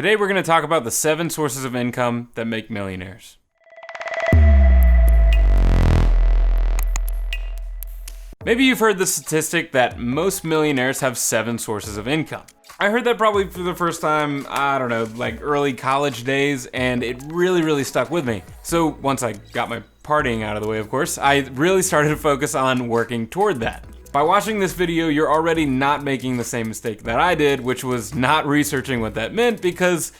Today we're going to talk about the 7 sources of income that make millionaires. Maybe you've heard the statistic that most millionaires have 7 sources of income. I heard that probably for the first time, like early college days, and it really stuck with me. So once I got my partying out of the way, of course, I really started to focus on working toward that. By watching this video, you're already not making the same mistake that I did, which was not researching what that meant, because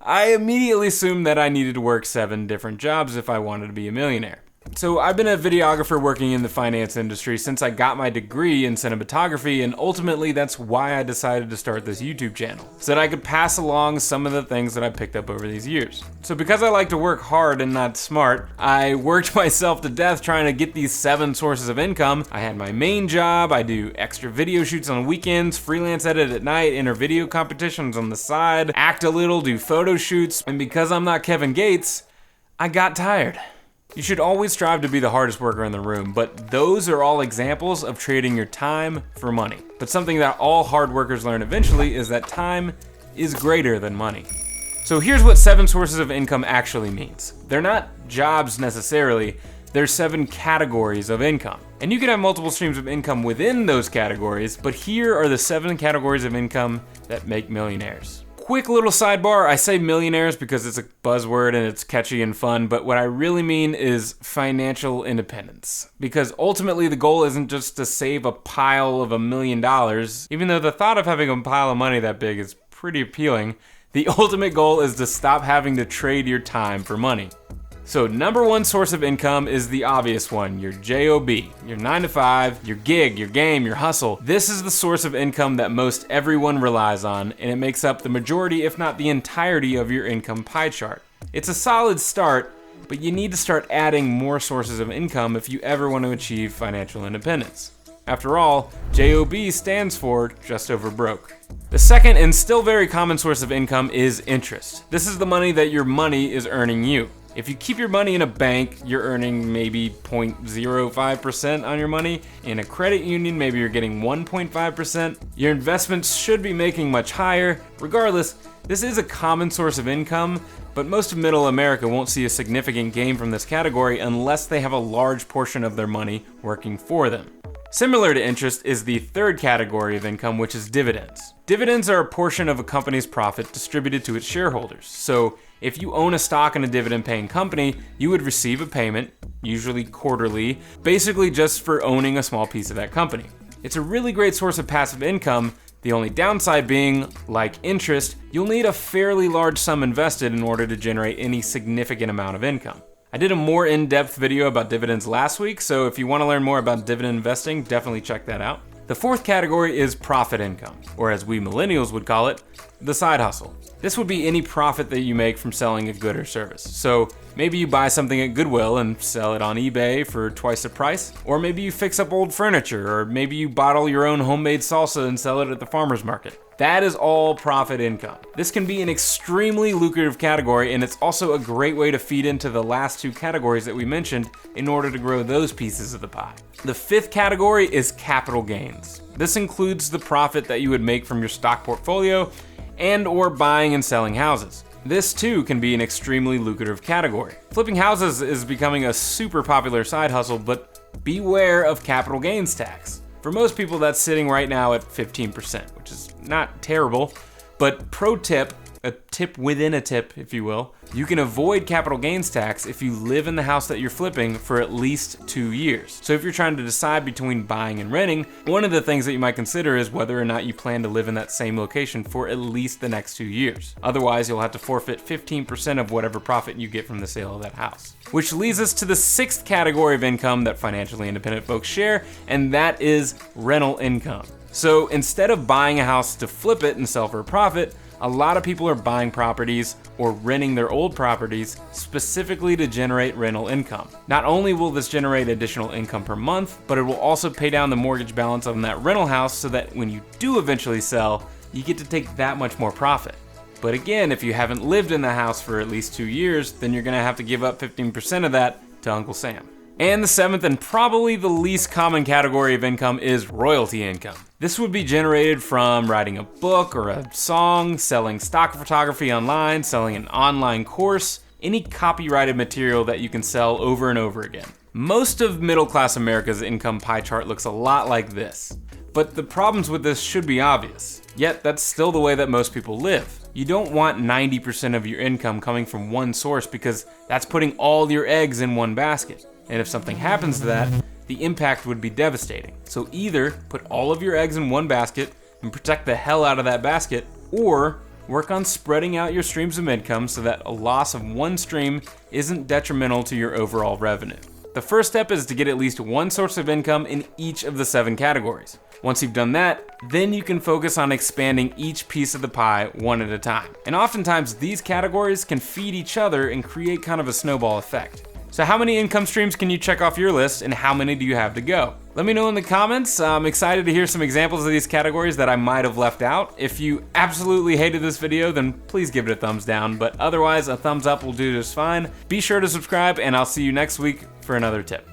I immediately assumed that I needed to work 7 different jobs if I wanted to be a millionaire. So I've been a videographer working in the finance industry since I got my degree in cinematography, and ultimately that's why I decided to start this YouTube channel, so that I could pass along some of the things that I picked up over these years. So because I like to work hard and not smart, I worked myself to death trying to get these 7 sources of income. I had my main job, I do extra video shoots on weekends, freelance edit at night, enter video competitions on the side, act a little, do photo shoots, and because I'm not Kevin Gates, I got tired. You should always strive to be the hardest worker in the room, but those are all examples of trading your time for money. But something that all hard workers learn eventually is that time is greater than money. So here's what 7 sources of income actually means. They're not jobs necessarily, they're 7 categories of income. And you can have multiple streams of income within those categories, but here are the 7 categories of income that make millionaires. Quick little sidebar, I say millionaires because it's a buzzword and it's catchy and fun, but what I really mean is financial independence. Because ultimately the goal isn't just to save a pile of $1 million, even though the thought of having a pile of money that big is pretty appealing. The ultimate goal is to stop having to trade your time for money. So number 1 source of income is the obvious one, your job, your 9 to 5, your gig, your game, your hustle. This is the source of income that most everyone relies on, and it makes up the majority, if not the entirety, of your income pie chart. It's a solid start, but you need to start adding more sources of income if you ever want to achieve financial independence. After all, job stands for just over broke. The second and still very common source of income is interest. This is the money that your money is earning you. If you keep your money in a bank, you're earning maybe 0.05% on your money. In a credit union, maybe you're getting 1.5%. Your investments should be making much higher. Regardless, this is a common source of income, but most of middle America won't see a significant gain from this category unless they have a large portion of their money working for them. Similar to interest is the third category of income, which is dividends. Dividends are a portion of a company's profit distributed to its shareholders. So if you own a stock in a dividend-paying company, you would receive a payment, usually quarterly, basically just for owning a small piece of that company. It's a really great source of passive income, the only downside being, like interest, you'll need a fairly large sum invested in order to generate any significant amount of income. I did a more in-depth video about dividends last week, so if you want to learn more about dividend investing, definitely check that out. The fourth category is profit income, or as we millennials would call it, the side hustle. This would be any profit that you make from selling a good or service. So maybe you buy something at Goodwill and sell it on eBay for twice the price, or maybe you fix up old furniture, or maybe you bottle your own homemade salsa and sell it at the farmer's market. That is all profit income. This can be an extremely lucrative category, and it's also a great way to feed into the last 2 categories that we mentioned in order to grow those pieces of the pie. The 5th category is capital gains. This includes the profit that you would make from your stock portfolio and or buying and selling houses. This too can be an extremely lucrative category. Flipping houses is becoming a super popular side hustle, but beware of capital gains tax. For most people, that's sitting right now at 15%, which is not terrible, but pro tip, a tip within a tip, if you will, you can avoid capital gains tax if you live in the house that you're flipping for at least 2 years. So if you're trying to decide between buying and renting, one of the things that you might consider is whether or not you plan to live in that same location for at least the next 2 years. Otherwise, you'll have to forfeit 15% of whatever profit you get from the sale of that house. Which leads us to the 6th category of income that financially independent folks share, and that is rental income. So instead of buying a house to flip it and sell for a profit, a lot of people are buying properties or renting their old properties specifically to generate rental income. Not only will this generate additional income per month, but it will also pay down the mortgage balance on that rental house so that when you do eventually sell, you get to take that much more profit. But again, if you haven't lived in the house for at least 2 years, then you're gonna have to give up 15% of that to Uncle Sam. And the seventh and probably the least common category of income is royalty income. This would be generated from writing a book or a song, selling stock photography online, selling an online course, any copyrighted material that you can sell over and over again. Most of middle-class America's income pie chart looks a lot like this. But the problems with this should be obvious. Yet that's still the way that most people live. You don't want 90% of your income coming from one source because that's putting all your eggs in one basket. And if something happens to that, the impact would be devastating. So either put all of your eggs in one basket and protect the hell out of that basket, or work on spreading out your streams of income so that a loss of one stream isn't detrimental to your overall revenue. The first step is to get at least one source of income in each of the 7 categories. Once you've done that, then you can focus on expanding each piece of the pie one at a time. And oftentimes these categories can feed each other and create kind of a snowball effect. So how many income streams can you check off your list, and how many do you have to go? Let me know in the comments. I'm excited to hear some examples of these categories that I might have left out. If you absolutely hated this video, then please give it a thumbs down, but otherwise a thumbs up will do just fine. Be sure to subscribe, and I'll see you next week for another tip.